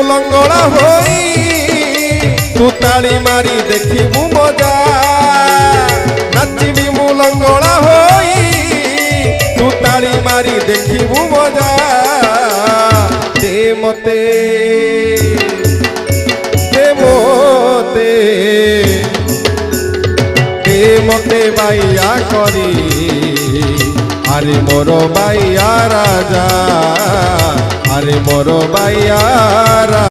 ଲଙ୍ଗଳା ହୋଇ ତୁ ତାଳି ମାରି ଦେଖିବୁ ମଜା ନାଚିବି ମୁଁ ଲଙ୍ଗଳା ହୋଇ ତୁ ତାଳି ମାରି ଦେଖିବୁ ମଜା ଦେ ମତେ মতে বাইয়া করি আরে মোর বাইয়া রাজা আরে মোর বাইয়া